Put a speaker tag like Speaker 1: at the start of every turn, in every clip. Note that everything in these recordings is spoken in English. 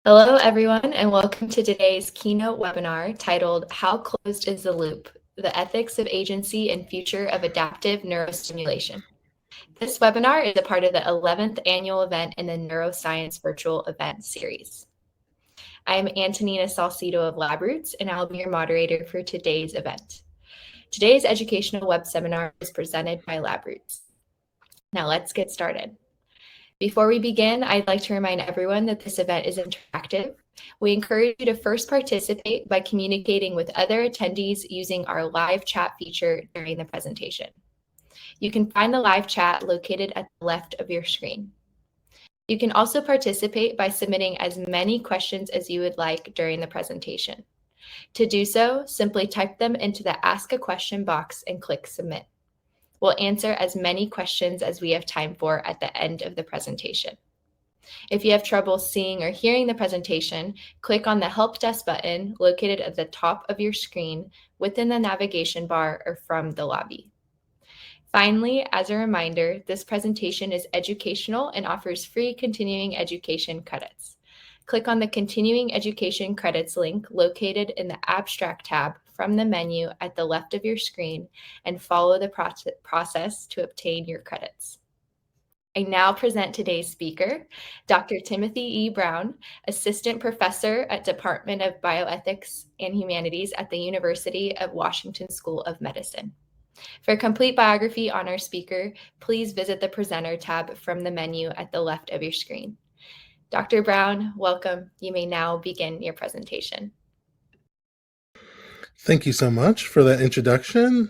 Speaker 1: Hello, everyone, and welcome to today's Keynote webinar titled How Closed is the Loop? The Ethics of Agency and Future of Adaptive Neurostimulation. This webinar is a part of the 11th annual event in the Neuroscience Virtual Event Series. I'm Antonina Salcido of LabRoots, and I'll be your moderator for today's event. Today's educational web seminar is presented by LabRoots. Now let's get started. Before we begin, I'd like to remind everyone that this event is interactive. We encourage you to first participate by communicating with other attendees using our live chat feature during the presentation. You can find the live chat located at the left of your screen. You can also participate by submitting as many questions as you would like during the presentation. To do so, simply type them into the Ask a Question box and click Submit. We'll answer as many questions as we have time for at the end of the presentation. If you have trouble seeing or hearing the presentation, click on the Help Desk button located at the top of your screen within the navigation bar or from the lobby. Finally, as a reminder, this presentation is educational and offers free continuing education credits. Click on the Continuing Education Credits link located in the Abstract tab from the menu at the left of your screen and follow the process to obtain your credits. I now present today's speaker, Dr. Timothy E. Brown, Assistant Professor at Department of Bioethics and Humanities at the University of Washington School of Medicine. For a complete biography on our speaker, please visit the Presenter tab from the menu at the left of your screen. Dr. Brown, welcome. You may now begin your presentation.
Speaker 2: Thank you so much for that introduction.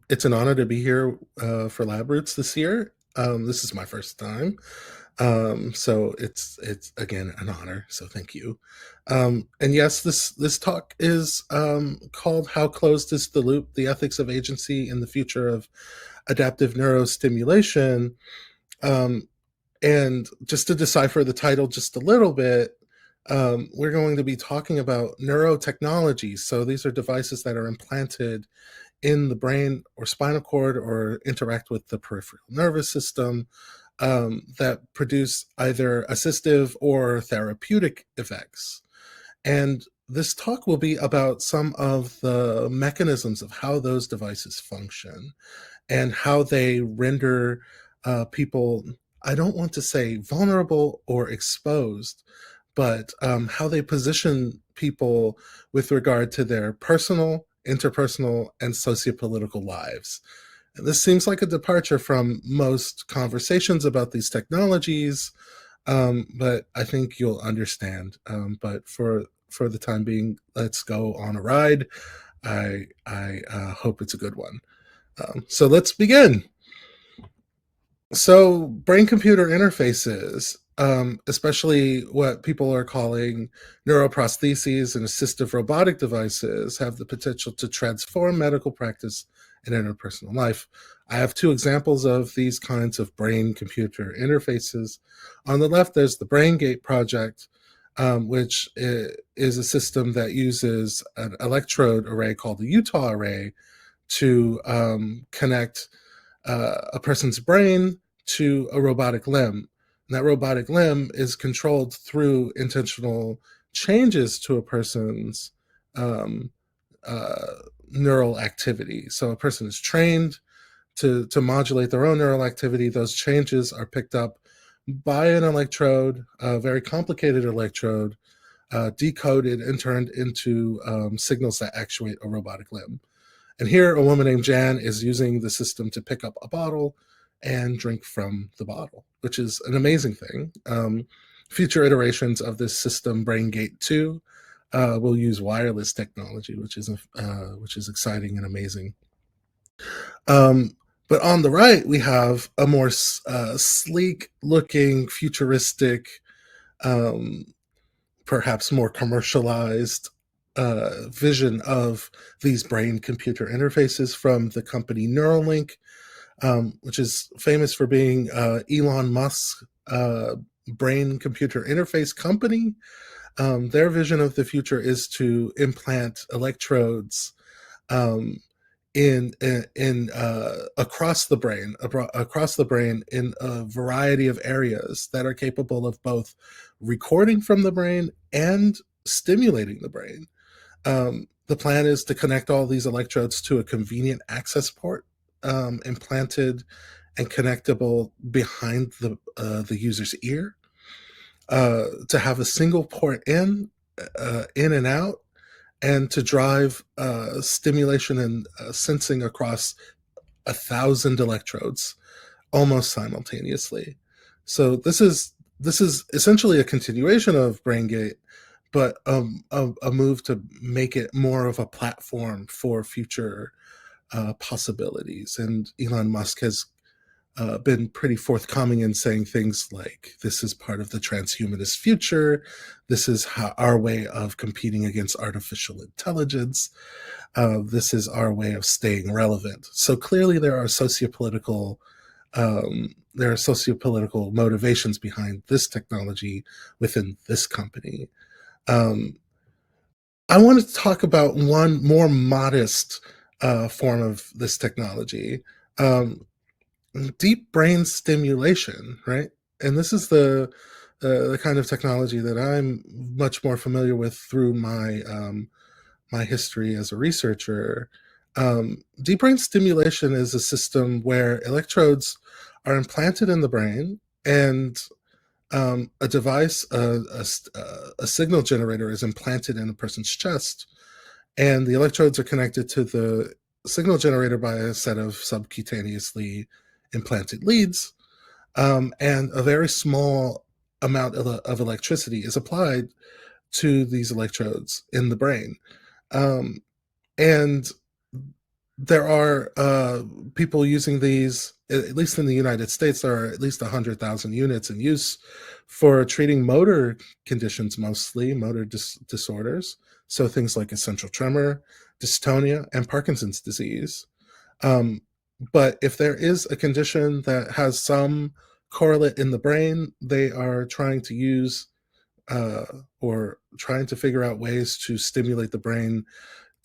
Speaker 2: It's an honor to be here for LabRoots this year. This is my first time, so it's again an honor. So thank you. And yes, this talk is called "How Closed is the Loop: The Ethics of Agency and the Future of Adaptive Neurostimulation." And just to decipher the title just a little bit, we're going to be talking about neurotechnologies. So these are devices that are implanted in the brain or spinal cord or interact with the peripheral nervous system that produce either assistive or therapeutic effects. And this talk will be about some of the mechanisms of how those devices function and how they render people, I don't want to say vulnerable or exposed, but how they position people with regard to their personal, interpersonal, and sociopolitical lives. And this seems like a departure from most conversations about these technologies, but I think you'll understand. But for the time being, let's go on a ride. I hope it's a good one. So let's begin. So brain-computer interfaces, especially what people are calling neuroprostheses and assistive robotic devices, have the potential to transform medical practice and interpersonal life. I have two examples of these kinds of brain-computer interfaces. On the left, there's the BrainGate project, which is a system that uses an electrode array called the Utah array to connect a person's brain to a robotic limb. And that robotic limb is controlled through intentional changes to a person's neural activity. So a person is trained to modulate their own neural activity. Those changes are picked up by an electrode, a very complicated electrode, decoded and turned into signals that actuate a robotic limb. And here, a woman named Jan is using the system to pick up a bottle and drink from the bottle, which is an amazing thing. Future iterations of this system, BrainGate 2, will use wireless technology, which is exciting and amazing. But on the right, we have a more sleek-looking, futuristic, perhaps more commercialized vision of these brain-computer interfaces from the company Neuralink, which is famous for being Elon Musk's brain-computer interface company. Their vision of the future is to implant electrodes across the brain in a variety of areas that are capable of both recording from the brain and stimulating the brain. The plan is to connect all these electrodes to a convenient access port, implanted and connectable behind the user's ear, to have a single port in and out, and to drive stimulation and sensing across 1,000 electrodes almost simultaneously. So this is essentially a continuation of BrainGate, but a move to make it more of a platform for future possibilities. And Elon Musk has been pretty forthcoming in saying things like, this is part of the transhumanist future. This is our way of competing against artificial intelligence. This is our way of staying relevant. So clearly there are sociopolitical motivations behind this technology within this company. I want to talk about one more modest form of this technology. Deep brain stimulation, right? And this is the kind of technology that I'm much more familiar with through my history as a researcher. Deep brain stimulation is a system where electrodes are implanted in the brain, and a device, a signal generator, is implanted in a person's chest, and the electrodes are connected to the signal generator by a set of subcutaneously implanted leads, and a very small amount of electricity is applied to these electrodes in the brain. And there are people using these, at least in the United States. There are at least 100,000 units in use for treating motor conditions, mostly motor disorders. So things like essential tremor, dystonia, and Parkinson's disease. But if there is a condition that has some correlate in the brain, they are trying to use or trying to figure out ways to stimulate the brain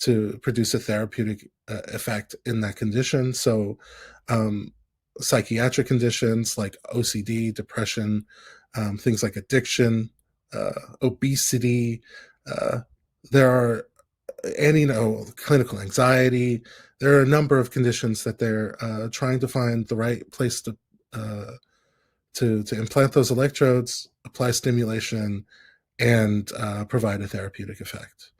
Speaker 2: to produce a therapeutic effect in that condition. So psychiatric conditions like OCD, depression, things like addiction, obesity, there are clinical anxiety. There are a number of conditions that they're trying to find the right place to implant those electrodes, apply stimulation, and provide a therapeutic effect.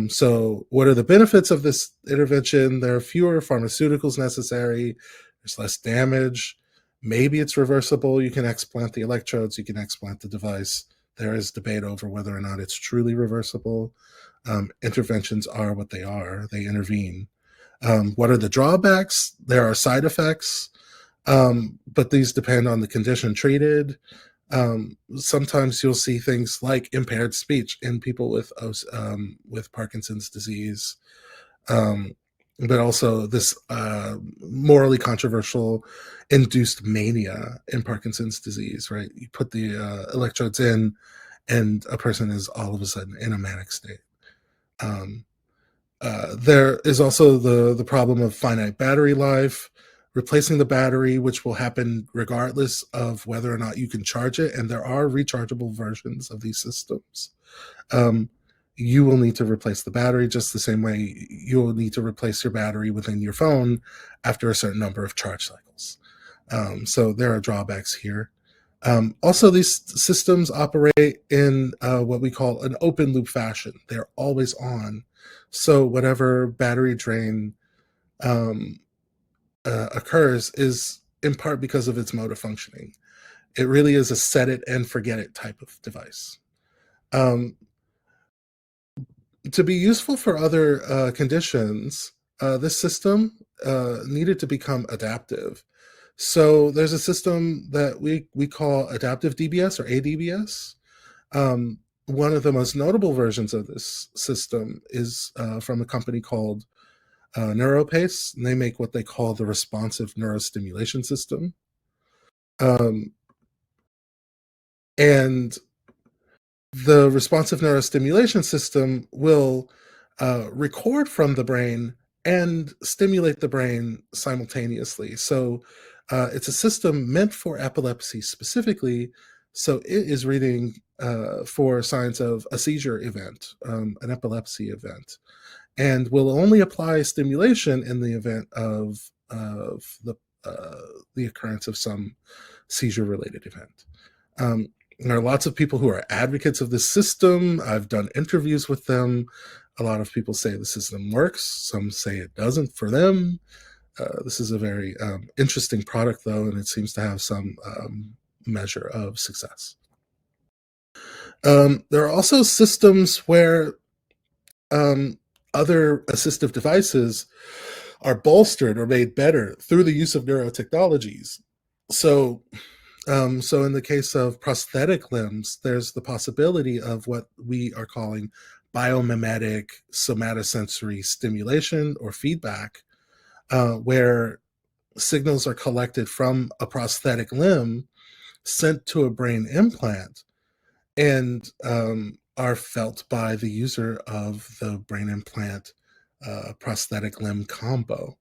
Speaker 2: So what are the benefits of this intervention? There are fewer pharmaceuticals necessary. There's less damage. Maybe it's reversible. You can explant the electrodes. You can explant the device. There is debate over whether or not it's truly reversible. Interventions are what they are. They intervene. What are the drawbacks? There are side effects, but these depend on the condition treated. Sometimes you'll see things like impaired speech in people with Parkinson's disease, but also this morally controversial induced mania in Parkinson's disease. Right, you put the electrodes in, and a person is all of a sudden in a manic state. There is also the problem of finite battery life, replacing the battery, which will happen regardless of whether or not you can charge it. And there are rechargeable versions of these systems. You will need to replace the battery just the same way you will need to replace your battery within your phone after a certain number of charge cycles. So there are drawbacks here. Also, these systems operate in what we call an open loop fashion. They're always on. So whatever battery drain occurs is in part because of its mode of functioning. It really is a set it and forget it type of device. To be useful for other conditions, this system needed to become adaptive. So there's a system that we call adaptive DBS, or ADBS. One of the most notable versions of this system is from a company called Neuropace, and they make what they call the responsive neurostimulation system. And the responsive neurostimulation system will record from the brain and stimulate the brain simultaneously. So it's a system meant for epilepsy specifically. So it is reading for signs of a seizure event, an epilepsy event, and will only apply stimulation in the event of the occurrence of some seizure-related event. There are lots of people who are advocates of this system. I've done interviews with them. A lot of people say the system works. Some say it doesn't for them. This is a very interesting product, though, and it seems to have some measure of success. There are also systems where other assistive devices are bolstered or made better through the use of neurotechnologies. So in the case of prosthetic limbs, there's the possibility of what we are calling biomimetic somatosensory stimulation or feedback, where signals are collected from a prosthetic limb, sent to a brain implant, and are felt by the user of the brain implant prosthetic limb combo.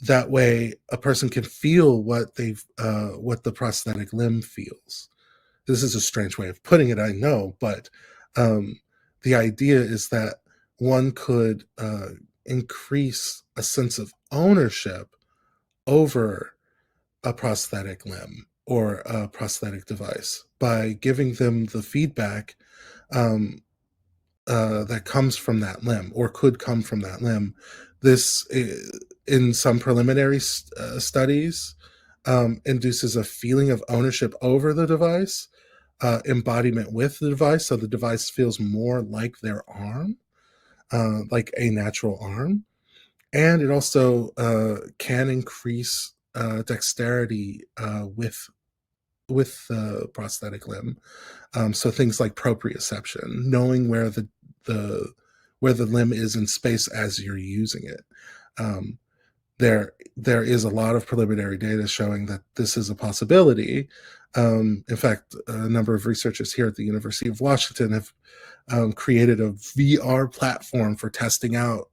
Speaker 2: That way, a person can feel what the prosthetic limb feels. This is a strange way of putting it, I know, but the idea is that one could increase a sense of ownership over a prosthetic limb or a prosthetic device by giving them the feedback um, that comes from that limb or could come from that limb. This, in some preliminary studies, induces a feeling of ownership over the device, embodiment with the device, so the device feels more like their arm, like a natural arm. And it also can increase dexterity with the prosthetic limb. So things like proprioception, knowing where the limb is in space as you're using it. There is a lot of preliminary data showing that this is a possibility. In fact, a number of researchers here at the University of Washington have created a VR platform for testing out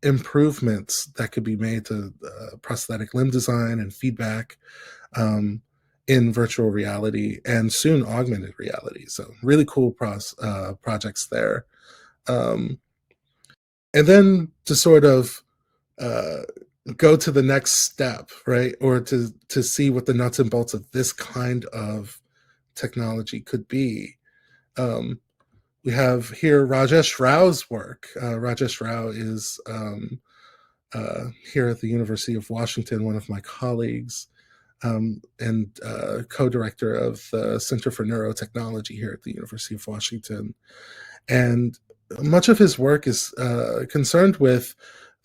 Speaker 2: improvements that could be made to prosthetic limb design and feedback in virtual reality and soon augmented reality. So really cool projects there. And then to sort of go to the next step, right? Or to see what the nuts and bolts of this kind of technology could be. We have here Rajesh Rao's work. Rajesh Rao is here at the University of Washington, one of my colleagues, and co-director of the Center for Neurotechnology here at the University of Washington. And much of his work is concerned with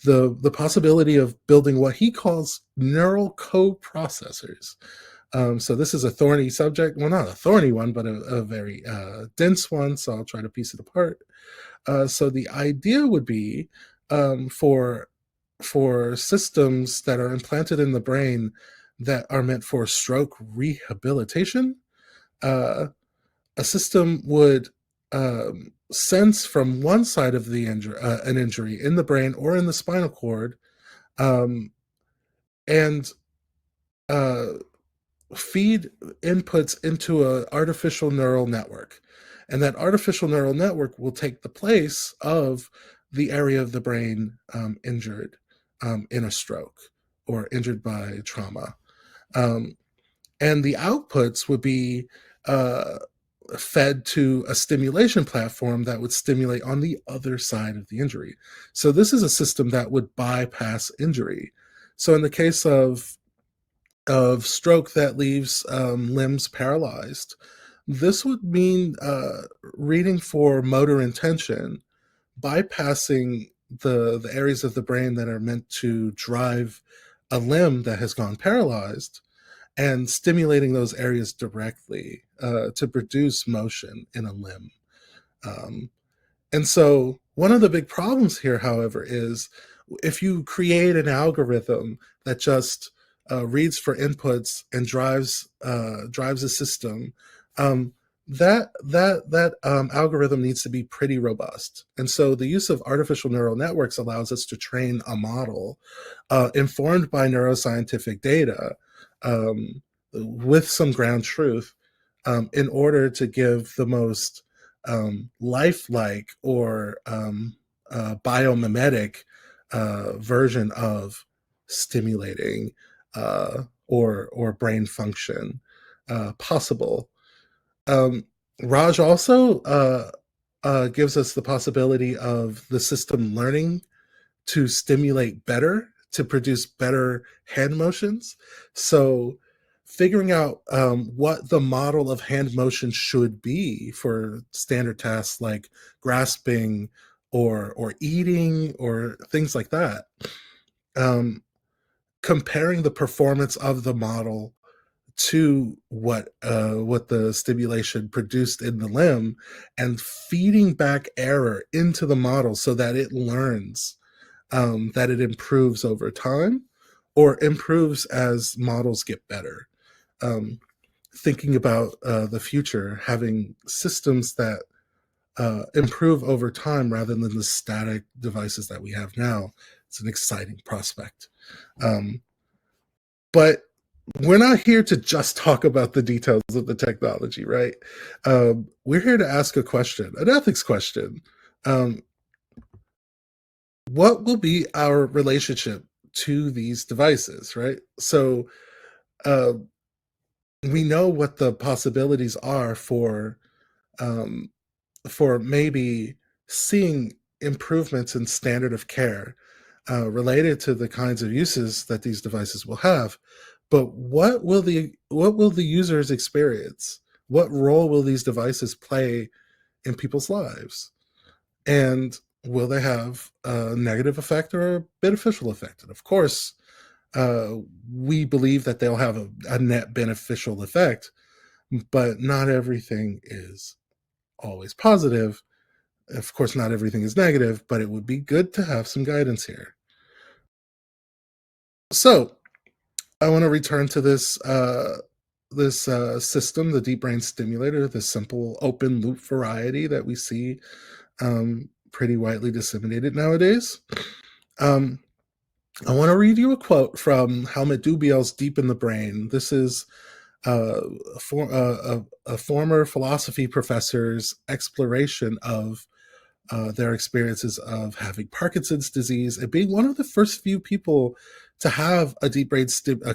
Speaker 2: the possibility of building what he calls neural co-processors. So this is a thorny subject. Well, not a thorny one, but a very dense one. So I'll try to piece it apart. So the idea would be for systems that are implanted in the brain that are meant for stroke rehabilitation, a system would sense from one side of the an injury in the brain or in the spinal cord, and feed inputs into an artificial neural network. And that artificial neural network will take the place of the area of the brain injured in a stroke or injured by trauma. And the outputs would be fed to a stimulation platform that would stimulate on the other side of the injury. So this is a system that would bypass injury. So in the case of stroke that leaves limbs paralyzed, this would mean reading for motor intention, bypassing the areas of the brain that are meant to drive a limb that has gone paralyzed, and stimulating those areas directly to produce motion in a limb. And so one of the big problems here, however, is if you create an algorithm that just reads for inputs and drives a system, that algorithm needs to be pretty robust. And so the use of artificial neural networks allows us to train a model informed by neuroscientific data um, with some ground truth in order to give the most lifelike or biomimetic version of stimulating or brain function possible. um, Raj also gives us the possibility of the system learning to stimulate better, to produce better hand motions. So, figuring out what the model of hand motion should be for standard tasks like grasping or eating or things like that. Um, Comparing the performance of the model to what the stimulation produced in the limb and feeding back error into the model so that it learns that it improves over time or improves as models get better. Thinking about the future, having systems that improve over time rather than the static devices that we have now, it's an exciting prospect. But we're not here to just talk about the details of the technology, right? We're here to ask a question, an ethics question. Um, what will be our relationship to these devices, right? So uh, we know what the possibilities are um, for maybe seeing improvements in standard of care related to the kinds of uses that these devices will have. But what will the users experience? What role will these devices play in people's lives? And will they have a negative effect or a beneficial effect? And of course, uh, we believe that they'll have a net beneficial effect, but not everything is always positive. Of course, not everything is negative, but it would be good to have some guidance here. So, I want to return to this system, the deep brain stimulator, the simple open loop variety that we see pretty widely disseminated nowadays. Um, I want to read you a quote from Helmut Dubiel's Deep in the Brain. This is a former philosophy professor's exploration of their experiences of having Parkinson's disease and being one of the first few people to have a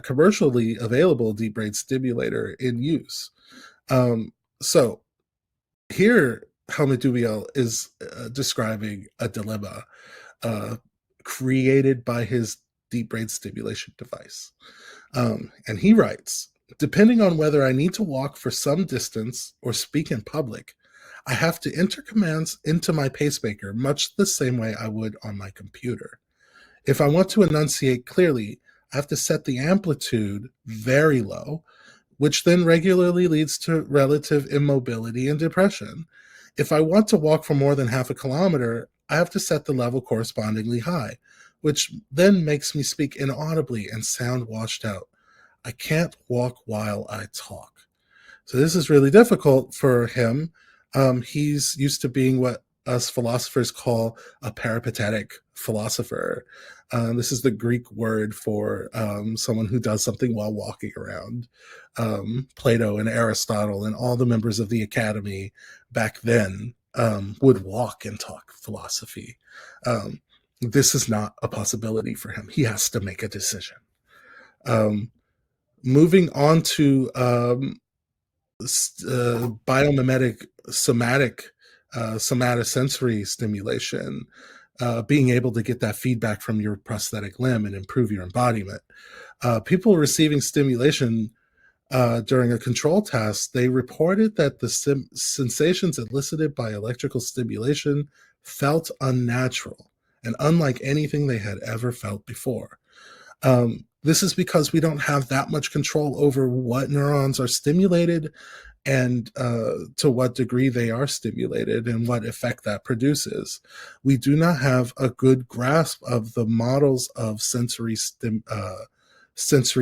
Speaker 2: commercially available deep brain stimulator in use. So here, Helmut Dubiel is describing a dilemma uh, created by his deep brain stimulation device. And he writes, depending on whether I need to walk for some distance or speak in public, I have to enter commands into my pacemaker much the same way I would on my computer. If I want to enunciate clearly, I have to set the amplitude very low, which then regularly leads to relative immobility and depression. If I want to walk for more than half a kilometer, I have to set the level correspondingly high, which then makes me speak inaudibly and sound washed out. I can't walk while I talk. So this is really difficult for him. He's used to being what us philosophers call a peripatetic philosopher. This is the Greek word for someone who does something while walking around. Plato and Aristotle and all the members of the academy back then would walk and talk philosophy. This is not a possibility for him. He has to make a decision. Moving on to biomimetic somatosensory stimulation, being able to get that feedback from your prosthetic limb and improve your embodiment. People receiving stimulation during a control test, they reported that the sensations elicited by electrical stimulation felt unnatural and unlike anything they had ever felt before. This is because we don't have that much control over what neurons are stimulated and to what degree they are stimulated and what effect that produces. We do not have a good grasp of the models of sensory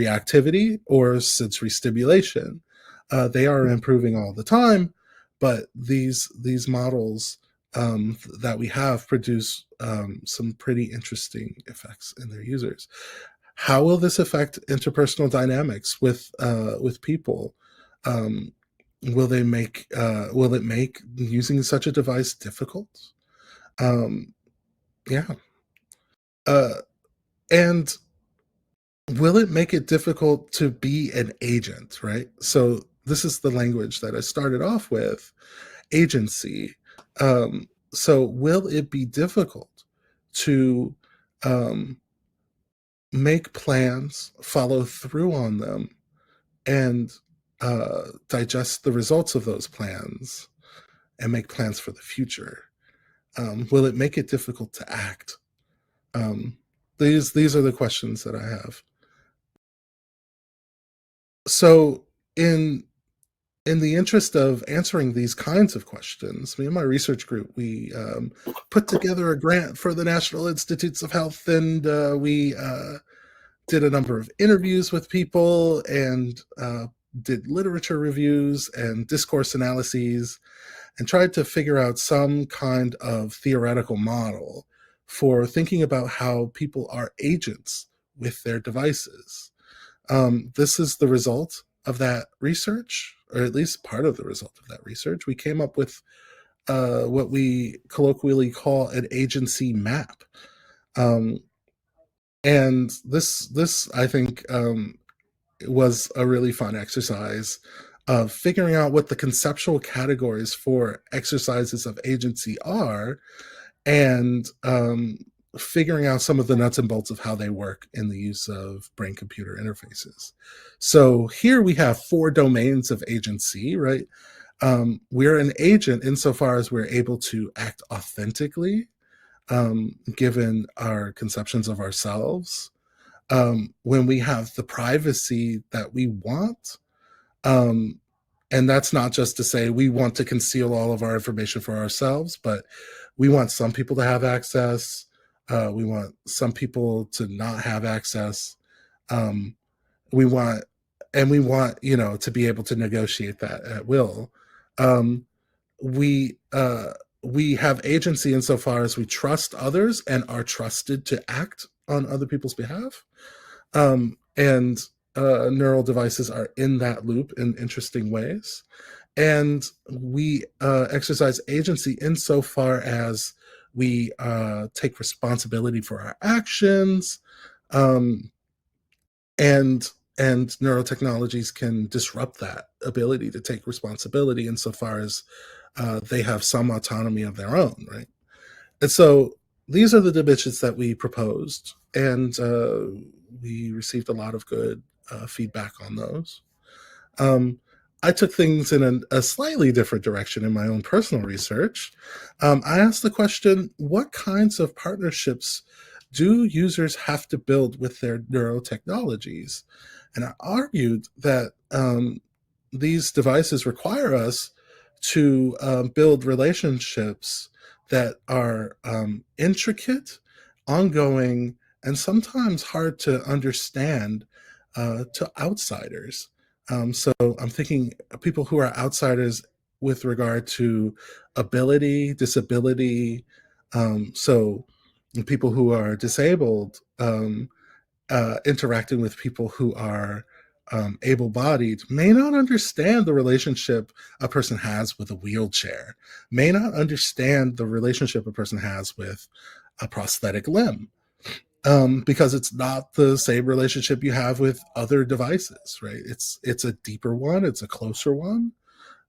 Speaker 2: activity or sensory stimulation. They are improving all the time, but these models that we have produce some pretty interesting effects in their users. How will this affect interpersonal dynamics with people? Will it make using such a device difficult? Yeah. Uh, and will it make it difficult to be an agent, right? So this is the language that I started off with, agency. So will it be difficult to make plans, follow through on them, and digest the results of those plans and make plans for the future? Will it make it difficult to act? These are the questions that I have. So in the interest of answering these kinds of questions, me and my research group, we put together a grant for the National Institutes of Health, and we did a number of interviews with people and did literature reviews and discourse analyses and tried to figure out some kind of theoretical model for thinking about how people are agents with their devices. This is the result of that research, or at least part of the result of that research. We came up with what we colloquially call an agency map. And this I think was a really fun exercise of figuring out what the conceptual categories for exercises of agency are, and figuring out some of the nuts and bolts of how they work in the use of brain-computer interfaces. So here we have 4 domains of agency, right? We're an agent insofar as we're able to act authentically, given our conceptions of ourselves. When we have the privacy that we want, um, and that's not just to say we want to conceal all of our information for ourselves, but we want some people to have access. We want some people to not have access. Um, we want, to be able to negotiate that at will. Um, we uh, we have agency insofar as we trust others and are trusted to act on other people's behalf. And neural devices are in that loop in interesting ways. And we exercise agency insofar as we take responsibility for our actions, um, and neurotechnologies can disrupt that ability to take responsibility insofar as they have some autonomy of their own, right? And so these are the dimensions that we proposed, and we received a lot of good feedback on those. Um, I took things in a slightly different direction in my own personal research. I asked the question, what kinds of partnerships do users have to build with their neurotechnologies? And I argued that these devices require us to build relationships that are intricate, ongoing, and sometimes hard to understand to outsiders. So I'm thinking people who are outsiders with regard to ability, disability. So people who are disabled interacting with people who are able-bodied may not understand the relationship a person has with a wheelchair, may not understand the relationship a person has with a prosthetic limb, because it's not the same relationship you have with other devices, right? It's a deeper one, it's a closer one,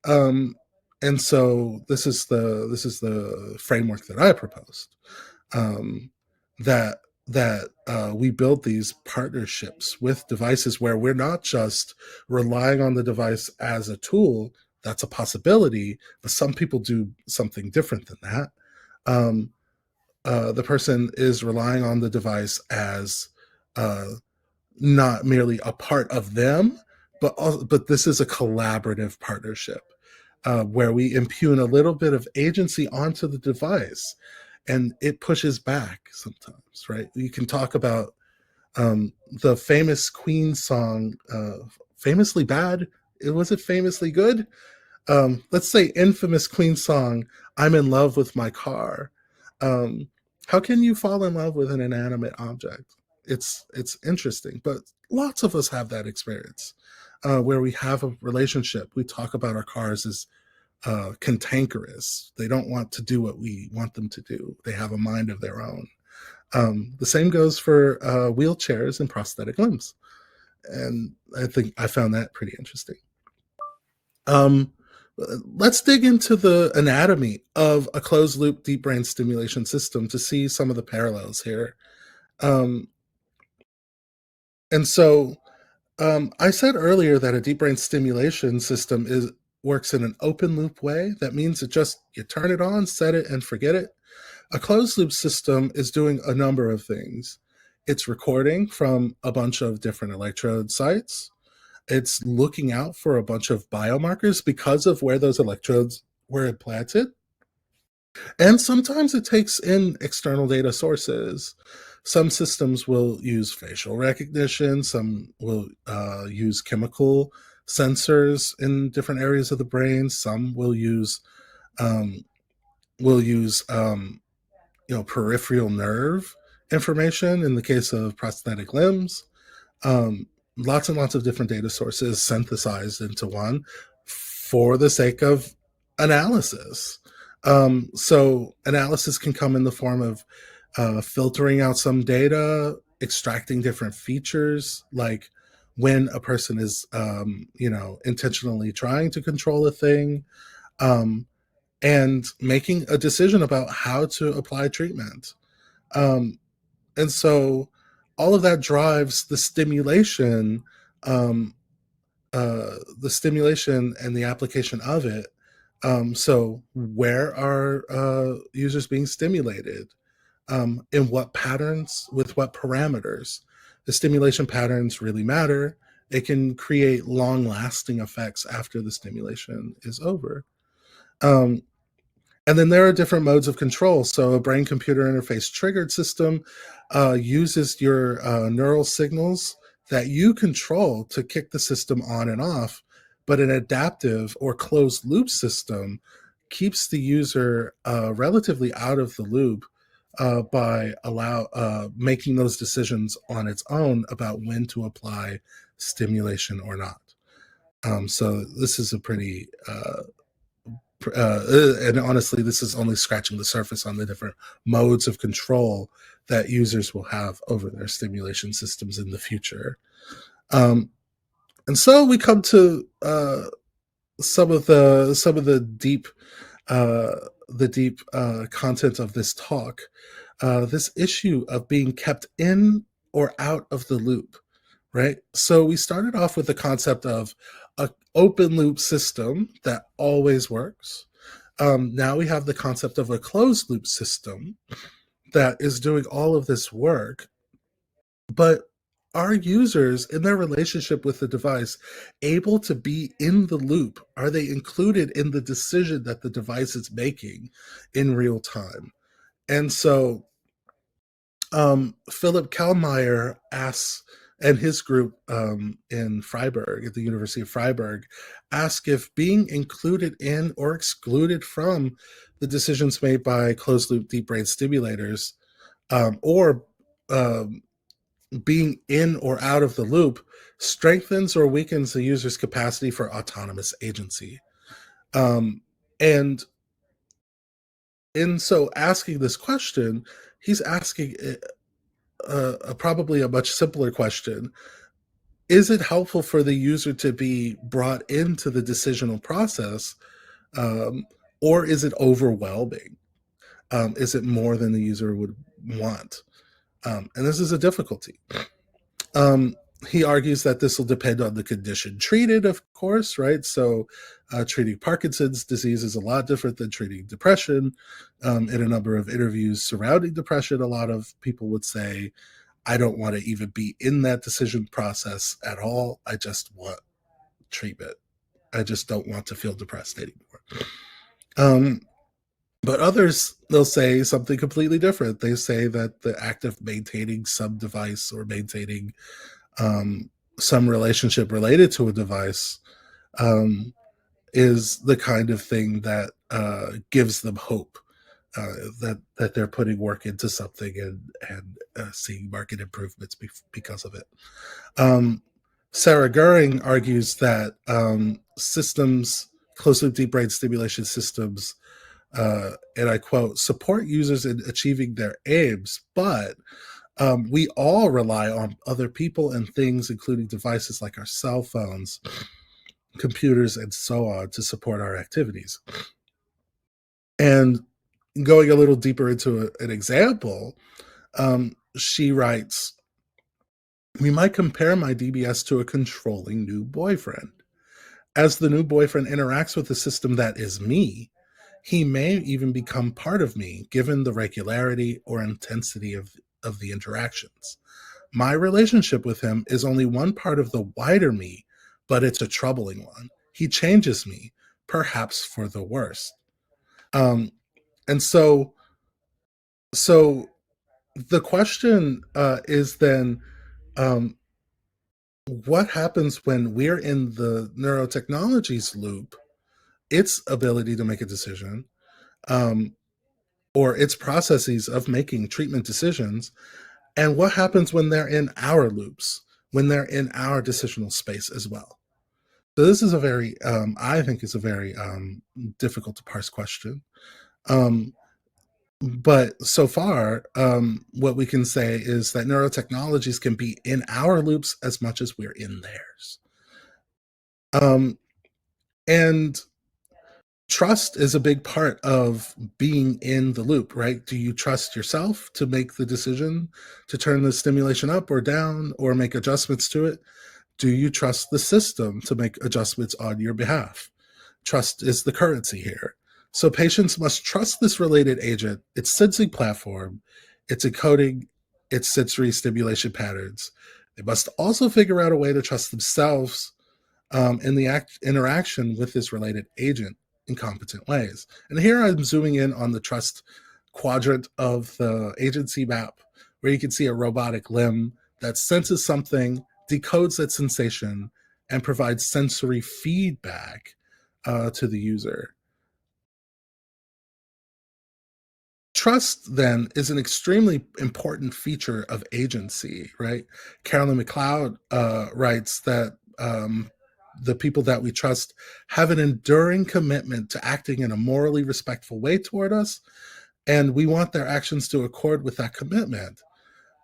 Speaker 2: um, and so this is the framework that I proposed, um, that we build these partnerships with devices where we're not just relying on the device as a tool. That's a possibility, but some people do something different than that. Um, the person is relying on the device as uh, not merely a part of them, but this is a collaborative partnership where we impugn a little bit of agency onto the device, and it pushes back sometimes, right? You can talk about the famous Queen song, "Famously Bad." Was it famously good? Let's say infamous Queen song, I'm in love with my car. Um, how can you fall in love with an inanimate object? It's interesting, but lots of us have that experience where we have a relationship. We talk about our cars as cantankerous. They don't want to do what we want them to do. They have a mind of their own. The same goes for wheelchairs and prosthetic limbs. And I think I found that pretty interesting. Um, let's dig into the anatomy of a closed loop deep brain stimulation system to see some of the parallels here. Um, and so I said earlier that a deep brain stimulation system works in an open loop way. That means it just you turn it on, set it, and forget it. A closed loop system is doing a number of things. It's recording from a bunch of different electrode sites. It's looking out for a bunch of biomarkers because of where those electrodes were implanted. And sometimes it takes in external data sources. Some systems will use facial recognition, some will use chemical sensors in different areas of the brain, some um, will use peripheral nerve information in the case of prosthetic limbs. um, Lots and lots of different data sources synthesized into one for the sake of analysis. So analysis can come in the form of filtering out some data, extracting different features, like when a person is, intentionally trying to control a thing, um, and making a decision about how to apply treatment. Um, and so all of that drives um, the stimulation and the application of it. So where are users being stimulated? In what patterns, with what parameters? The stimulation patterns really matter. It can create long lasting effects after the stimulation is over. Um, and then there are different modes of control. So a brain computer interface triggered system uses your neural signals that you control to kick the system on and off. But an adaptive or closed loop system keeps the user relatively out of the loop by making those decisions on its own about when to apply stimulation or not. So this is a pretty and honestly, this is only scratching the surface on the different modes of control that users will have over their stimulation systems in the future. Um, and so we come to some of uh, the deep content of this talk. This issue of being kept in or out of the loop, right? So we started off with the concept of an open loop system that always works. Now we have the concept of a closed loop system that is doing all of this work, but are users in their relationship with the device able to be in the loop? Are they included in the decision that the device is making in real time? And so Philip Kellmeyer asks, and his group in Freiburg, at the University of Freiburg, ask if being included in or excluded from the decisions made by closed loop deep brain stimulators, or um, being in or out of the loop, strengthens or weakens the user's capacity for autonomous agency. Um, and in so asking this question, he's asking probably a much simpler question. Is it helpful for the user to be brought into the decisional process, um, or is it overwhelming? Is it more than the user would want? And this is a difficulty. Um, he argues that this will depend on the condition treated, of course, right? So, treating Parkinson's disease is a lot different than treating depression. In a number of interviews surrounding depression, a lot of people would say, I don't want to even be in that decision process at all. I just want treatment. I just don't want to feel depressed anymore. Um, but others, they'll say something completely different. They say that the act of maintaining some device or maintaining um, some relationship related to a device um, is the kind of thing that gives them hope that they're putting work into something and seeing market improvements because of it. Sarah Goering argues that systems, closed-loop deep brain stimulation systems, and I quote, support users in achieving their aims, but we all rely on other people and things, including devices like our cell phones, computers, and so on, to support our activities. And going a little deeper into an example, she writes, we might compare my DBS to a controlling new boyfriend. As the new boyfriend interacts with the system that is me, he may even become part of me, given the regularity or intensity of the interactions. My relationship with him is only one part of the wider me, but it's a troubling one. He changes me, perhaps for the worst. And so the question is then, what happens when we're in the neurotechnologies loop, its ability to make a decision, or its processes of making treatment decisions, and what happens when they're in our loops, when they're in our decisional space as well? So this is a very, I think is a very difficult to parse question. But so far, what we can say is that neurotechnologies can be in our loops as much as we're in theirs. And trust is a big part of being in the loop, right? Do you trust yourself to make the decision to turn the stimulation up or down or make adjustments to it? Do you trust the system to make adjustments on your behalf? Trust is the currency here. So patients must trust this related agent, its sensing platform, its encoding, its sensory stimulation patterns. They must also figure out a way to trust themselves in the interaction with this related agent in competent ways. And here I'm zooming in on the trust quadrant of the agency map, where you can see a robotic limb that senses something, decodes that sensation, and provides sensory feedback to the user. Trust, then, is an extremely important feature of agency, right? Carolyn McLeod writes that the people that we trust have an enduring commitment to acting in a morally respectful way toward us, and we want their actions to accord with that commitment.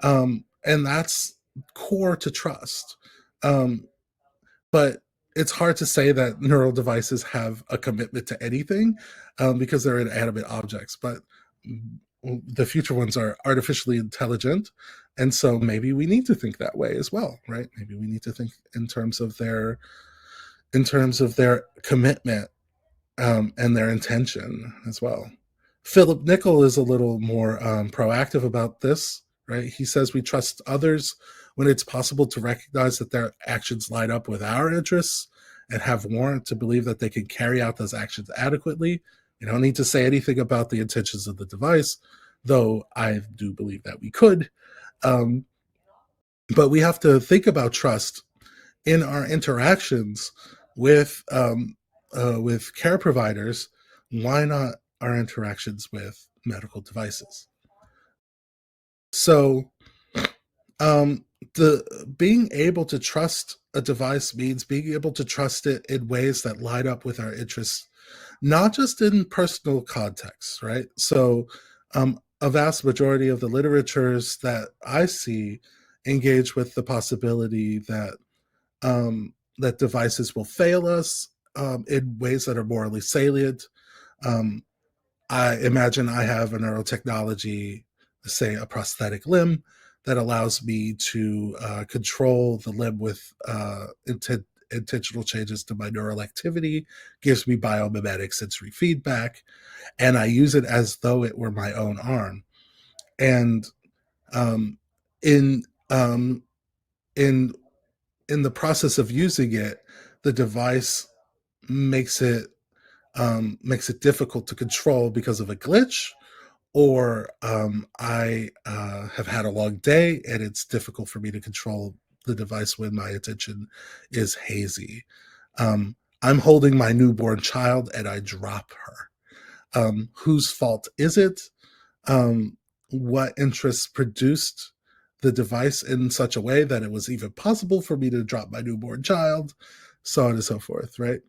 Speaker 2: And that's core to trust. But it's hard to say that neural devices have a commitment to anything because they're inanimate objects. But the future ones are artificially intelligent, and so maybe we need to think that way as well, right? Maybe we need to think in terms of their commitment and their intention as well. Philip Nickel is a little more proactive about this, right? He says we trust others when it's possible to recognize that their actions line up with our interests and have warrant to believe that they can carry out those actions adequately. You don't need to say anything about the intentions of the device, though I do believe that we could. But we have to think about trust in our interactions with care providers. Why not our interactions with medical devices? So the being able to trust a device means being able to trust it in ways that line up with our interests, not just in personal contexts, right? So a vast majority of the literatures that I see engage with the possibility that that devices will fail us in ways that are morally salient. I imagine I have a neurotechnology, say a prosthetic limb, that allows me to control the limb with intentional changes to my neural activity, gives me biomimetic sensory feedback, and I use it as though it were my own arm. And in um, in in the process of using it, the device makes it difficult to control because of a glitch, or I have had a long day and it's difficult for me to control the device when my attention is hazy. I'm holding my newborn child and I drop her. Whose fault is it? What interests produced the device in such a way that it was even possible for me to drop my newborn child, so on and so forth, right?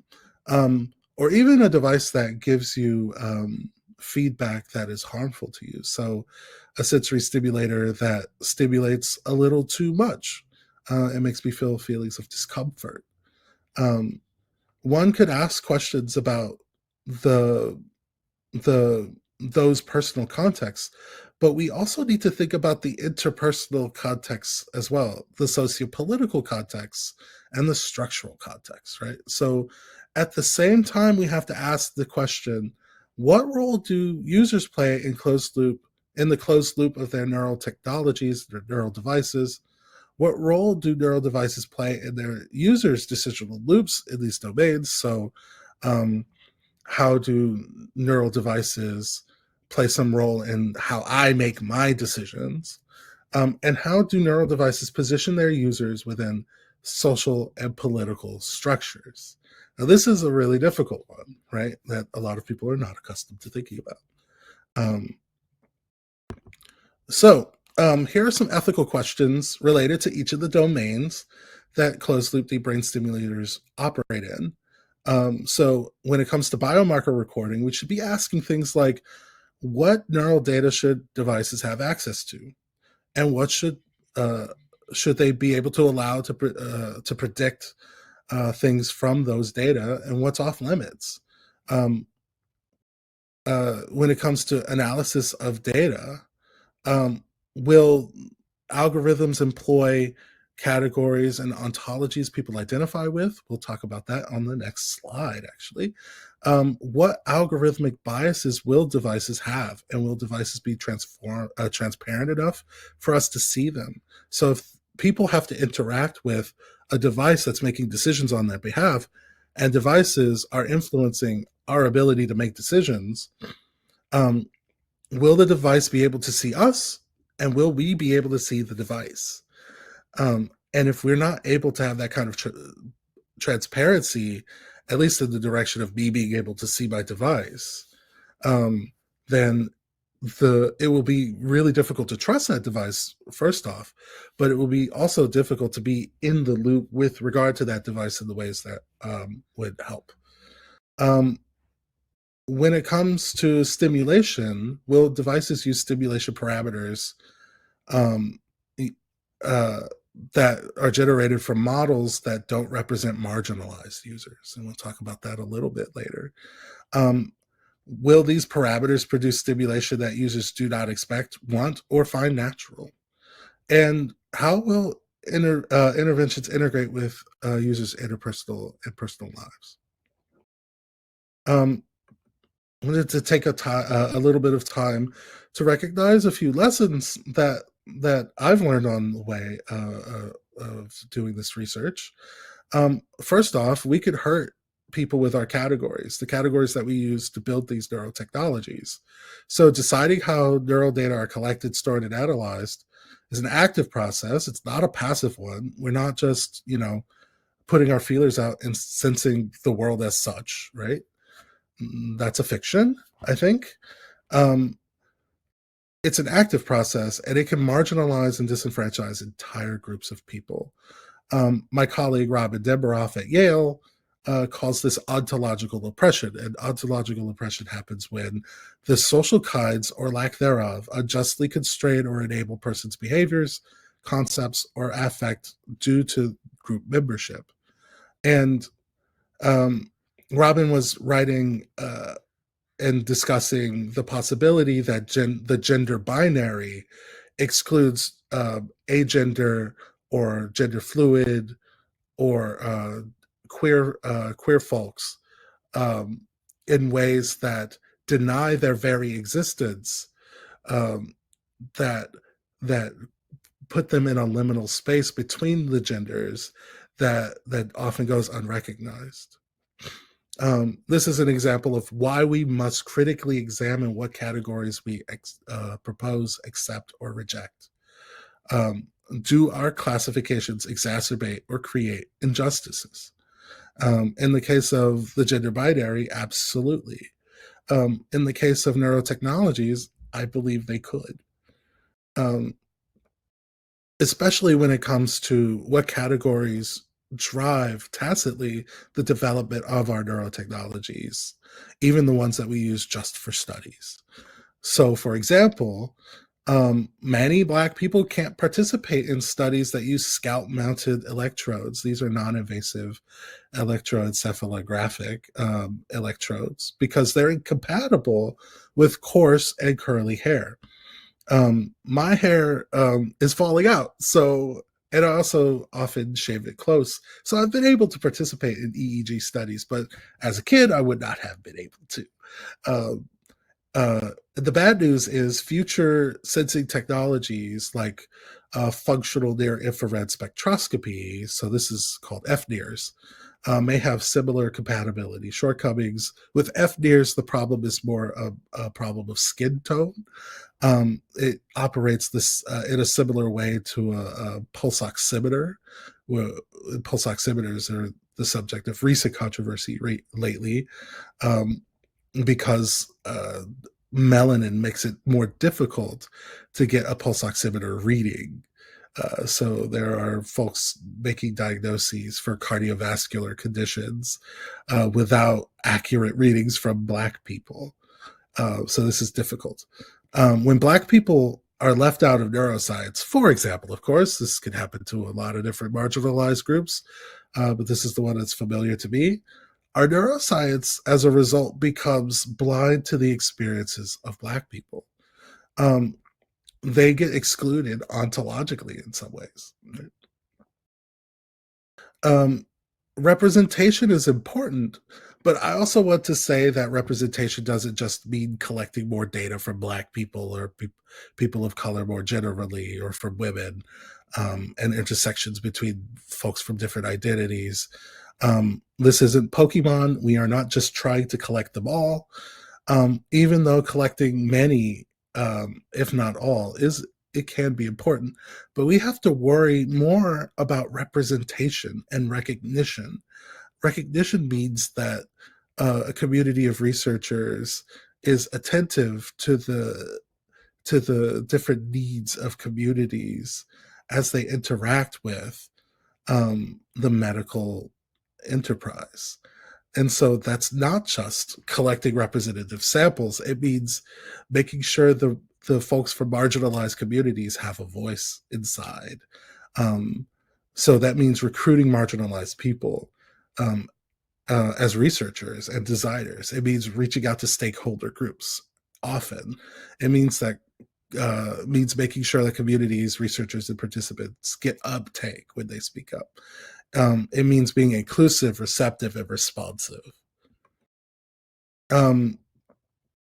Speaker 2: Or even a device that gives you feedback that is harmful to you. So, a sensory stimulator that stimulates a little too much. It makes me feel feelings of discomfort. Um, One could ask questions about the the those personal contexts, but we also need to think about the interpersonal context as well, the sociopolitical context and the structural context, right? So at the same time, we have to ask the question, what role do users play in the closed loop of their neural technologies, their neural devices? What role do neural devices play in their users' decisional loops in these domains? So um, how do neural devices play some role in how I make my decisions? And how do neural devices position their users within social and political structures? Now, this is a really difficult one, right? That a lot of people are not accustomed to thinking about. Um, Here are some ethical questions related to each of the domains that closed loop deep brain stimulators operate in. So, when it comes to biomarker recording, we should be asking things like, what neural data should devices have access to, and what uh, should they be able to allow to predict things from those data, and what's off limits. Um, when it comes to analysis of data, um, will algorithms employ categories and ontologies people identify with? We'll talk about that on the next slide, actually. What algorithmic biases will devices have, and will devices be transparent enough for us to see them? So if people have to interact with a device that's making decisions on their behalf, and devices are influencing our ability to make decisions, um, will the device be able to see us, and will we be able to see the device? And if we're not able to have that kind of transparency, at least in the direction of me being able to see my device, um, then it will be really difficult to trust that device, first off, but it will be also difficult to be in the loop with regard to that device in the ways that would help. Um, when it comes to stimulation, will devices use stimulation parameters um, uh, that are generated from models that don't represent marginalized users? And we'll talk about that a little bit later. Um, will these parameters produce stimulation that users do not expect, want, or find natural? And how will interventions integrate with users' interpersonal and personal lives? Um, I wanted to take a little bit of time to recognize a few lessons that I've learned on the way of doing this research. First off, we could hurt people with our categories, the categories that we use to build these neurotechnologies. So, deciding how neural data are collected, stored, and analyzed is an active process. It's not a passive one. We're not just, putting our feelers out and sensing the world as such, right? That's a fiction, I think. Um, it's an active process, and it can marginalize and disenfranchise entire groups of people. My colleague Robin Demiroff at Yale calls this ontological oppression, and ontological oppression happens when the social kinds or lack thereof unjustly constrain or enable persons' behaviors, concepts, or affect due to group membership. And um, Robin was writing and discussing the possibility that the gender binary excludes agender or gender fluid or queer folks um, in ways that deny their very existence, um, that that put them in a liminal space between the genders that often goes unrecognized. This is an example of why we must critically examine what categories we propose, accept, or reject. Do our classifications exacerbate or create injustices? In the case of the gender binary, absolutely. In the case of neurotechnologies, I believe they could. Especially when it comes to what categories drive tacitly the development of our neurotechnologies, even the ones that we use just for studies. So, for example, many Black people can't participate in studies that use scalp mounted electrodes. These are non invasive electroencephalographic electrodes because they're incompatible with coarse and curly hair. My hair is falling out, so, and I also often shave it close, so I've been able to participate in EEG studies, but as a kid I would not have been able to. um, the bad news is future sensing technologies like functional near infrared spectroscopy, so this is called FNIRS, may have similar compatibility shortcomings. With FNIRS, the problem is more a problem of skin tone. It operates this in a similar way to a pulse oximeter. Where pulse oximeters are the subject of recent controversy lately, because melanin makes it more difficult to get a pulse oximeter reading. So there are folks making diagnoses for cardiovascular conditions without accurate readings from Black people. So this is difficult. When Black people are left out of neuroscience, for example, of course, this can happen to a lot of different marginalized groups, but this is the one that's familiar to me. Our neuroscience, as a result, becomes blind to the experiences of Black people. They get excluded ontologically in some ways. Um, Representation is important, but I also want to say that representation doesn't just mean collecting more data from Black people or people of color more generally, or from women, and intersections between folks from different identities. This isn't Pokemon. We are not just trying to collect them all, even though collecting many, if not all, it can be important, but we have to worry more about representation and recognition. Recognition means that a community of researchers is attentive to the different needs of communities as they interact with the medical enterprise. And so that's not just collecting representative samples. It means making sure the folks from marginalized communities have a voice inside. Um, so that means recruiting marginalized people um, as researchers and designers. It means reaching out to stakeholder groups often. It means making sure that communities, researchers, and participants get uptake when they speak up. It means being inclusive, receptive, and responsive. Um,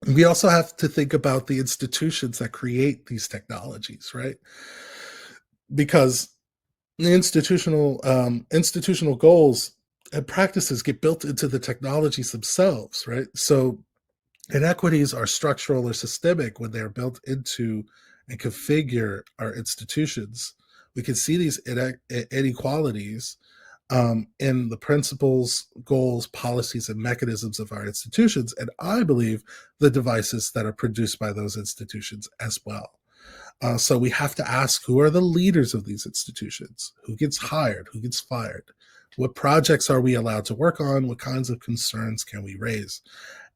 Speaker 2: we also have to think about the institutions that create these technologies, right? Because the institutional goals and practices get built into the technologies themselves, right? So inequities are structural or systemic when they are built into and configure our institutions. We can see these inequalities in the principles, goals, policies, and mechanisms of our institutions, and I believe the devices that are produced by those institutions as well. So we have to ask, who are the leaders of these institutions? Who gets hired? Who gets fired? What projects are we allowed to work on? What kinds of concerns can we raise?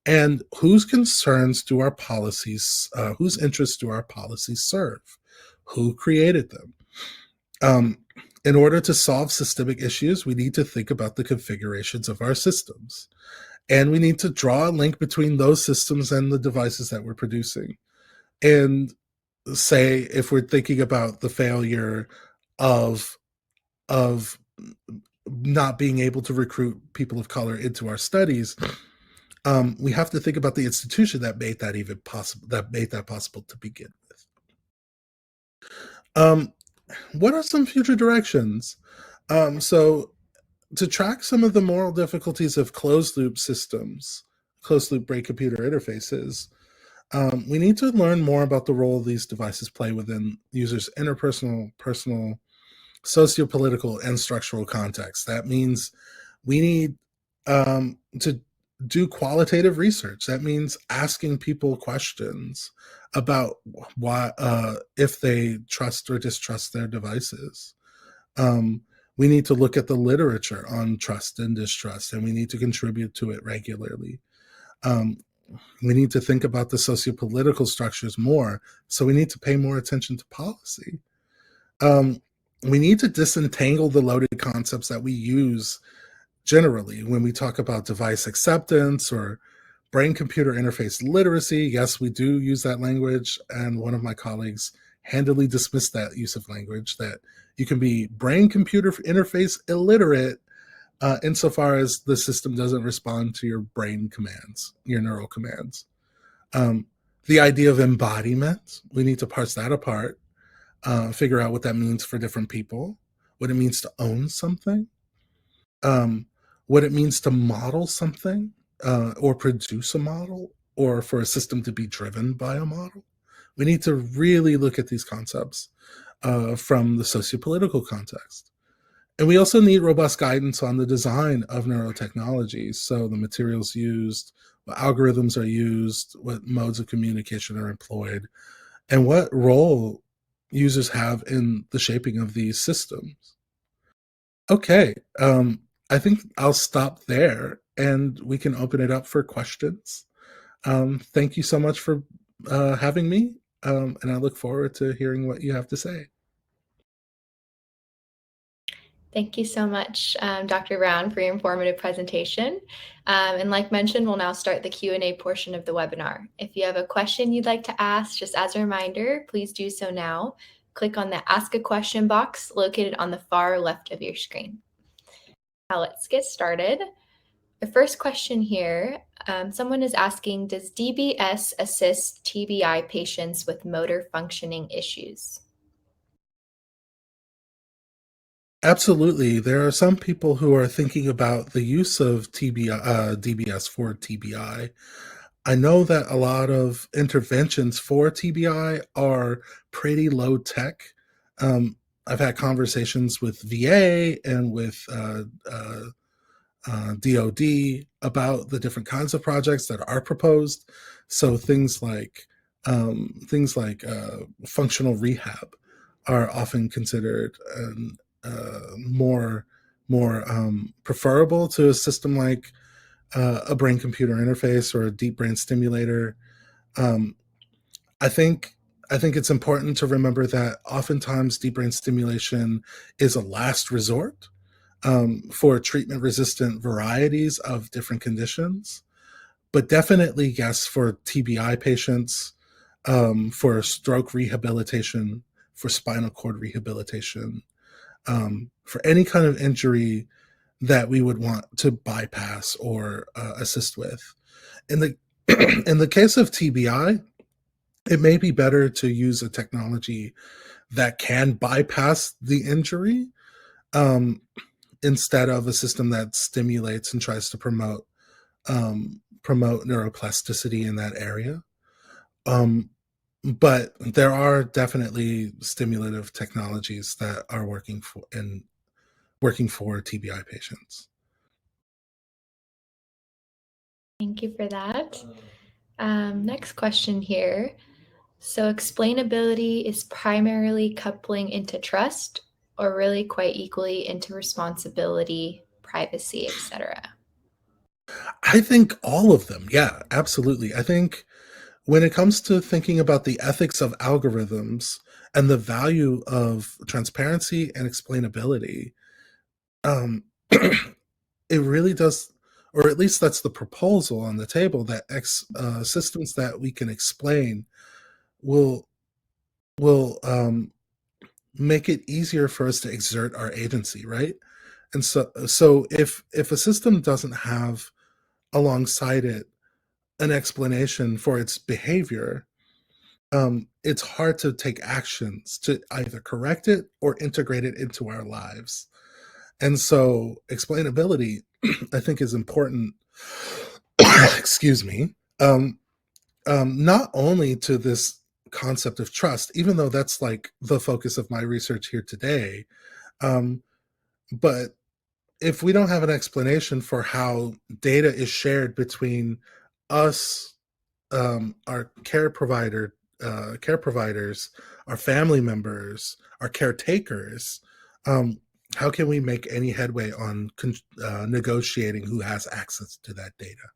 Speaker 2: And whose concerns do our policies, whose interests do our policies serve? Who created them? In order to solve systemic issues, we need to think about the configurations of our systems. And we need to draw a link between those systems and the devices that we're producing. And say, if we're thinking about the failure of not being able to recruit people of color into our studies, we have to think about the institution that made that even possible, that made that possible to begin with. What are some future directions? So to track some of the moral difficulties of closed loop systems, closed loop brain computer interfaces, we need to learn more about the role these devices play within users' interpersonal, personal, sociopolitical, and structural context. That means We need to do qualitative research. That means asking people questions about why, if they trust or distrust their devices. Um, we need to look at the literature on trust and distrust, and we need to contribute to it regularly. Um, we need to think about the sociopolitical structures more, so we need to pay more attention to policy. Um, we need to disentangle the loaded concepts that we use generally when we talk about device acceptance or brain computer interface literacy. Yes, we do use that language, and one of my colleagues handily dismissed that use of language, that you can be brain computer interface illiterate insofar as the system doesn't respond to your brain commands, your neural commands. Um, the idea of embodiment, we need to parse that apart, figure out what that means for different people, what it means to own something, um, what it means to model something, or produce a model, or for a system to be driven by a model. We need to really look at these concepts from the sociopolitical context. And we also need robust guidance on the design of neurotechnologies. So the materials used, what algorithms are used, what modes of communication are employed, and what role users have in the shaping of these systems. Okay, I think I'll stop there and we can open it up for questions. Thank you so much for having me, and I look forward to hearing what you have to say.
Speaker 1: Thank you so much, Dr. Brown, for your informative presentation. And like mentioned, we'll now start the Q&A portion of the webinar. If you have a question you'd like to ask, just as a reminder, please do so now. Click on the Ask a Question box located on the far left of your screen. Now let's get started. The first question here, someone is asking, does DBS assist TBI patients with motor functioning issues?
Speaker 2: Absolutely. There are some people who are thinking about the use of DBS for TBI. I know that a lot of interventions for TBI are pretty low tech. I've had conversations with VA and with DoD about the different kinds of projects that are proposed. So things like functional rehab are often considered more preferable to a system like a brain computer interface or a deep brain stimulator. Um, I think I think it's important to remember that oftentimes deep brain stimulation is a last resort for treatment resistant varieties of different conditions, but definitely, yes, for TBI patients, for stroke rehabilitation, for spinal cord rehabilitation, for any kind of injury that we would want to bypass or assist with. In the in the case of TBI, it may be better to use a technology that can bypass the injury, um, instead of a system that stimulates and tries to promote neuroplasticity in that area. Um, but there are definitely stimulative technologies that are working for TBI patients.
Speaker 1: Thank you for that. Next question here. So explainability is primarily coupling into trust or really quite equally into responsibility, privacy, etc.
Speaker 2: I think all of them. Yeah, absolutely. I think when it comes to thinking about the ethics of algorithms and the value of transparency and explainability, um, it really does, or at least that's the proposal on the table, that systems that we can explain will will make it easier for us to exert our agency, right? And so if a system doesn't have alongside it an explanation for its behavior, it's hard to take actions to either correct it or integrate it into our lives. And so explainability, I think, is important. Excuse me. Not only to this concept of trust, even though that's like the focus of my research here today, um, but if we don't have an explanation for how data is shared between us, our care providers, our family members, our caretakers, um, how can we make any headway on negotiating who has access to that data?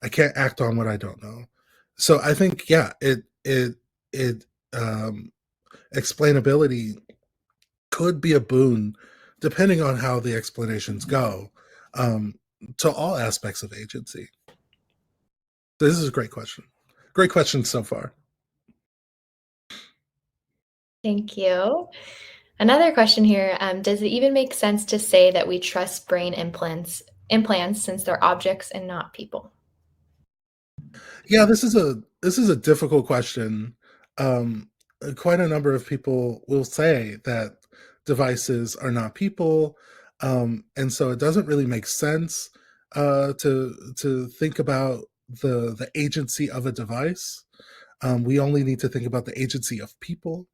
Speaker 2: I can't act on what I don't know. So I think, yeah, it explainability could be a boon, depending on how the explanations go, um, to all aspects of agency. This is a great question. Great question so far.
Speaker 1: Thank you. Another question here, does it even make sense to say that we trust brain implants since they're objects and not people?
Speaker 2: Yeah, this is a difficult question. Quite a number of people will say that devices are not people, and so it doesn't really make sense to think about the agency of a device. We only need to think about the agency of people.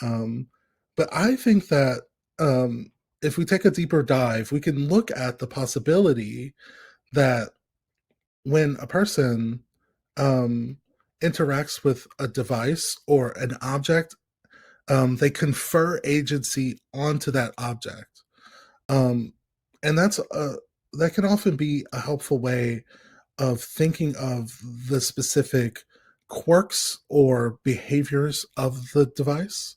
Speaker 2: Um, but I think that if we take a deeper dive, we can look at the possibility that when a person um, interacts with a device or an object, they confer agency onto that object, um, and that can often be a helpful way of thinking of the specific quirks or behaviors of the device,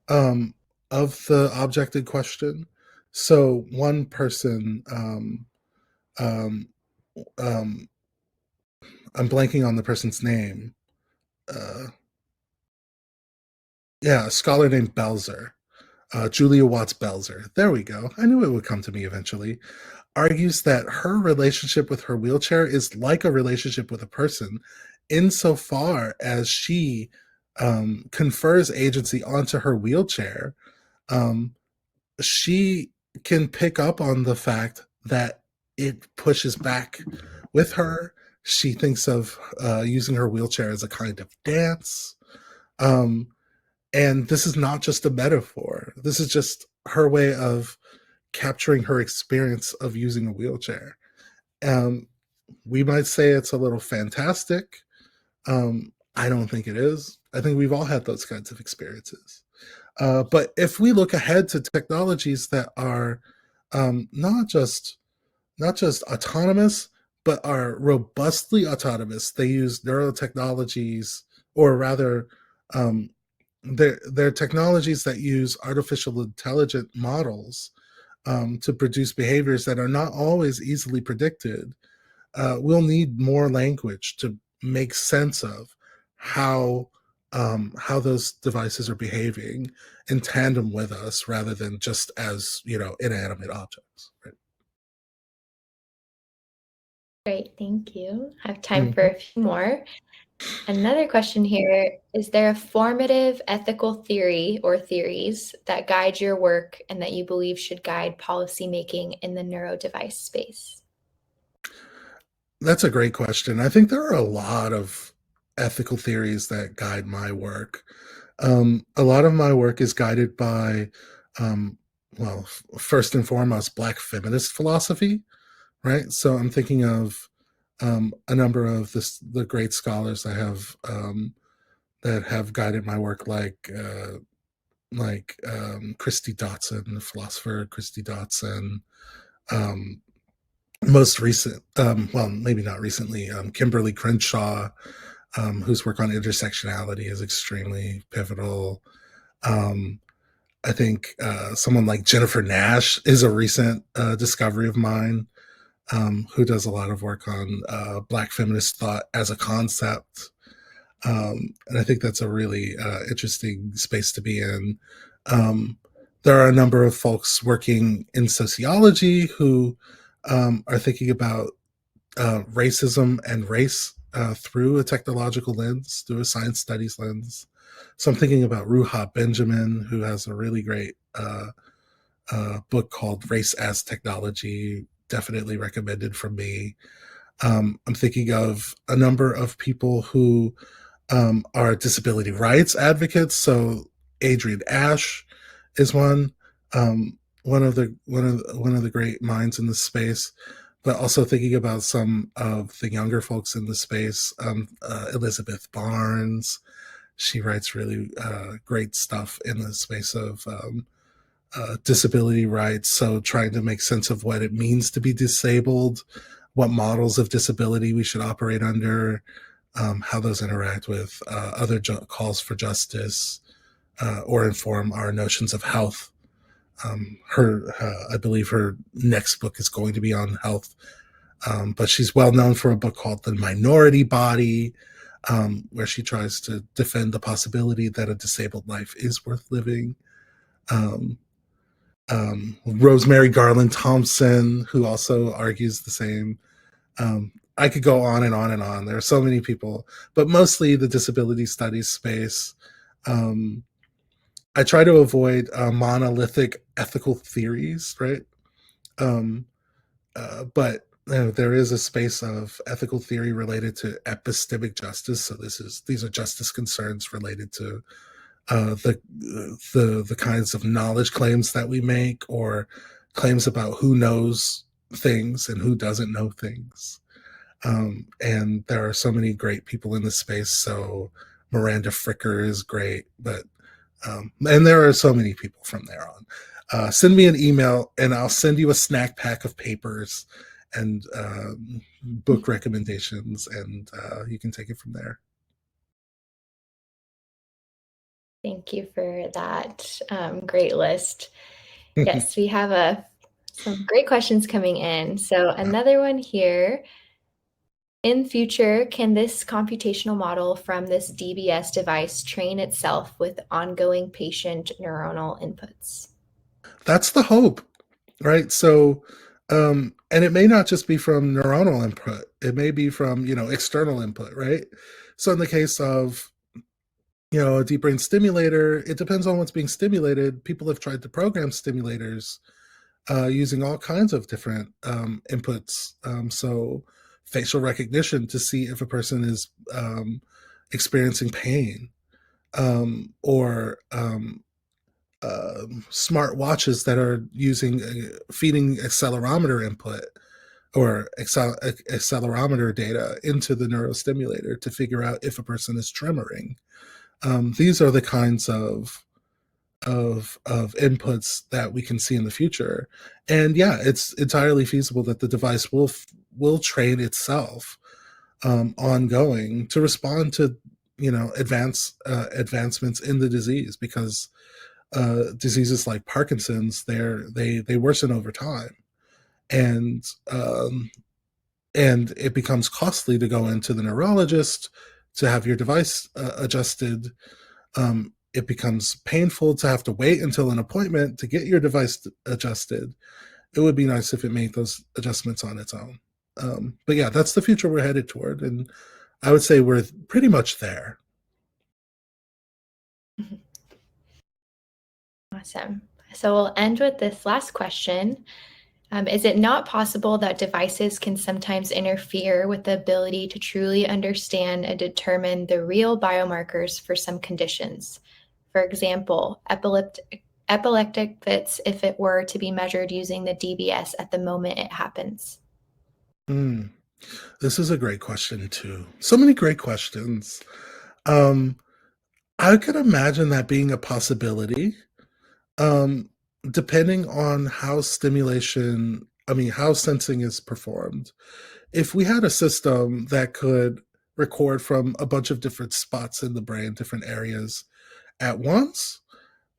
Speaker 2: um, of the object in question. So one person, um, um, I'm blanking on the person's name. Uh, yeah, a scholar named Belzer, Julia Watts Belzer. There we go. I knew it would come to me eventually. Argues that her relationship with her wheelchair is like a relationship with a person, insofar as she confers agency onto her wheelchair. Um, she can pick up on the fact that it pushes back with her. She thinks of using her wheelchair as a kind of dance. Um, and this is not just a metaphor. This is just her way of capturing her experience of using a wheelchair. Um, we might say it's a little fantastic. I don't think it is. I think we've all had those kinds of experiences. But if we look ahead to technologies that are not just autonomous, but are robustly autonomous, they use neurotechnologies, or rather, um, they're technologies that use artificial intelligent models to produce behaviors that are not always easily predicted. We'll need more language to make sense of how those devices are behaving in tandem with us, rather than just as inanimate objects. Right?
Speaker 1: Great, thank you. I have time for
Speaker 2: Mhm.
Speaker 1: a few more. Another question here, is there a formative ethical theory or theories that guide your work and that you believe should guide policymaking in the neuro device space?
Speaker 2: That's a great question. I think there are a lot of ethical theories that guide my work. A lot of my work is guided by, um, well, first and foremost, Black feminist philosophy, right? So I'm thinking of a number of the great scholars that have guided my work, like Christy Dotson, the philosopher Christy Dotson. Um, Most recent, well, maybe not recently, Kimberly Crenshaw, whose work on intersectionality is extremely pivotal. Um, I think someone like Jennifer Nash is a recent discovery of mine, who does a lot of work on Black feminist thought as a concept. And I think that's a really interesting space to be in. Um, there are a number of folks working in sociology who are thinking about racism and race through a technological lens, through a science studies lens. So I'm thinking about Ruha Benjamin, who has a really great book called Race as Technology, definitely recommended from me. I'm thinking of a number of people who are disability rights advocates. So Adrian Ash is one. one of the great minds in this space, but also thinking about some of the younger folks in the space. Elizabeth Barnes, she writes really great stuff in the space of disability rights. So trying to make sense of what it means to be disabled, what models of disability we should operate under, how those interact with other calls for justice or inform our notions of health. I believe her next book is going to be on health, but she's well known for a book called The Minority Body, where she tries to defend the possibility that a disabled life is worth living. Rosemary Garland Thompson, who also argues the same. I could go on and on and on. There are so many people, but mostly the disability studies space. I try to avoid monolithic ethical theories, right? But there is a space of ethical theory related to epistemic justice. So these are justice concerns related to the kinds of knowledge claims that we make, or claims about who knows things and who doesn't know things. And there are so many great people in this space. So Miranda Fricker is great, but and there are so many people from there on. Send me an email and I'll send you a snack pack of papers and book recommendations, and you can take it from there.
Speaker 1: Thank you for that great list. Yes, we have some great questions coming in. So another one here. In future, can this computational model from this DBS device train itself with ongoing patient neuronal inputs?
Speaker 2: That's the hope, right? So, and it may not just be from neuronal input; it may be from external input, right? So, in the case of a deep brain stimulator, it depends on what's being stimulated. People have tried to program stimulators using all kinds of different inputs. So, facial recognition to see if a person is experiencing pain, or smart watches that are using feeding accelerometer input or accelerometer data into the neurostimulator to figure out if a person is tremoring. These are the kinds of inputs that we can see in the future, and yeah, it's entirely feasible that the device will train itself ongoing to respond to advancements in the disease, because diseases like Parkinson's, they worsen over time, and it becomes costly to go into the neurologist to have your device adjusted. It becomes painful to have to wait until an appointment to get your device adjusted. It would be nice if it made those adjustments on its own. But yeah, that's the future we're headed toward, and I would say we're pretty much there.
Speaker 1: Awesome. So we'll end with this last question. Is it not possible that devices can sometimes interfere with the ability to truly understand and determine the real biomarkers for some conditions? For example, epileptic fits if it were to be measured using the DBS at the moment it happens.
Speaker 2: This is a great question too. So many great questions. Um, I could imagine that being a possibility, um, depending on how how sensing is performed. If we had a system that could record from a bunch of different spots in the brain, different areas at once,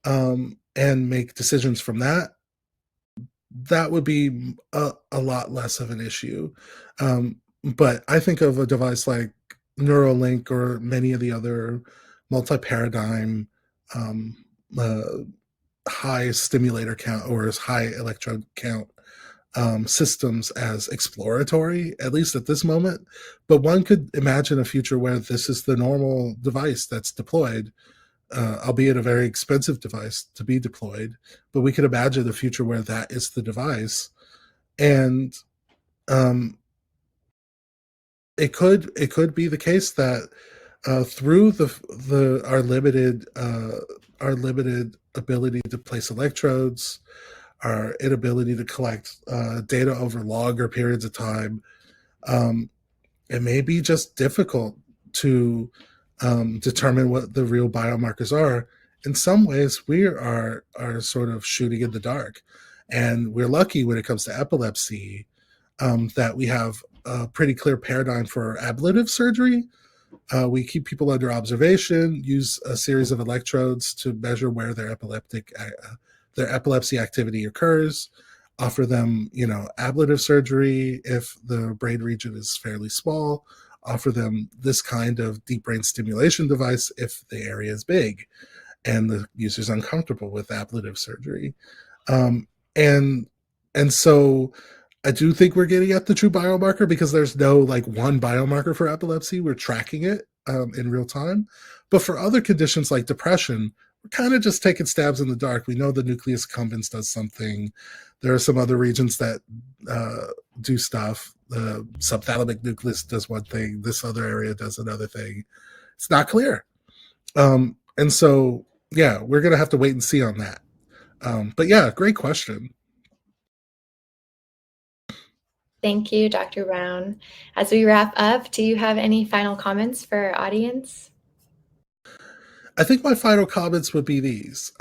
Speaker 2: and make decisions from that, that would be a lot less of an issue. But I think of a device like Neuralink or many of the other multi-paradigm um, uh, high stimulator count or high electrode count systems as exploratory, at least at this moment. But one could imagine a future where this is the normal device that's deployed, albeit a very expensive device to be deployed. But we could imagine a future where that is the device, and um, it could be the case that through our limited ability to place electrodes, our inability to collect data over longer periods of time. It may be just difficult to determine what the real biomarkers are. In some ways, we are sort of shooting in the dark, and we're lucky when it comes to epilepsy that we have a pretty clear paradigm for ablative surgery. We keep people under observation, use a series of electrodes to measure where their epilepsy activity occurs, offer them, ablative surgery if the brain region is fairly small, offer them this kind of deep brain stimulation device if the area is big and the user's uncomfortable with ablative surgery. Um, and and so I do think we're getting at the true biomarker because there's no like one biomarker for epilepsy. We're tracking it in real time. But for other conditions like depression, we're kind of just taking stabs in the dark. We know the nucleus accumbens does something. There are some other regions that do stuff. The subthalamic nucleus does one thing. This other area does another thing. It's not clear. And so, yeah, we're going to have to wait and see on that. But yeah, great question.
Speaker 1: Thank you, Dr. Brown. As we wrap up, do you have any final comments for our audience?
Speaker 2: I think my final comments would be these.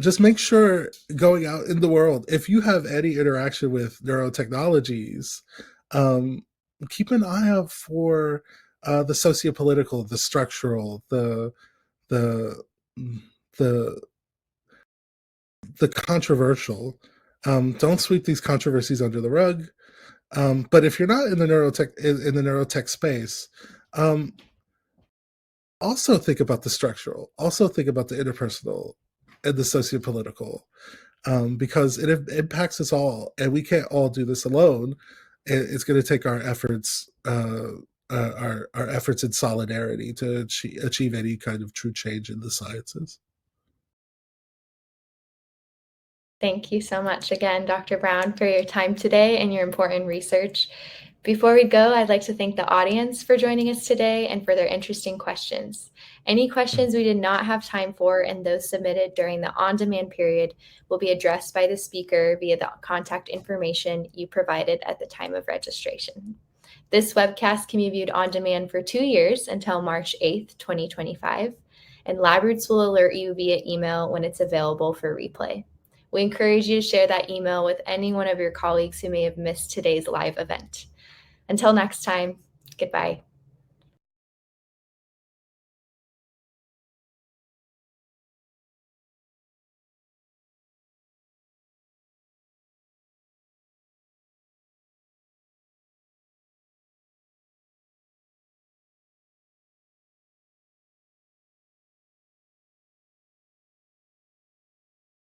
Speaker 2: Just make sure going out in the world, if you have any interaction with neurotechnologies, keep an eye out for the sociopolitical, the structural, the the the controversial. Don't sweep these controversies under the rug. But if you're not in the neurotech space, also think about the structural, also think about the interpersonal and the sociopolitical, because it impacts us all, and we can't all do this alone. It's going to take our efforts, our efforts in solidarity to achieve any kind of true change in the sciences.
Speaker 1: Thank you so much again, Dr. Brown, for your time today and your important research. Before we go, I'd like to thank the audience for joining us today and for their interesting questions. Any questions we did not have time for and those submitted during the on-demand period will be addressed by the speaker via the contact information you provided at the time of registration. This webcast can be viewed on demand for 2 years until March 8th, 2025, and LabRoots will alert you via email when it's available for replay. We encourage you to share that email with any one of your colleagues who may have missed today's live event. Until next time, goodbye.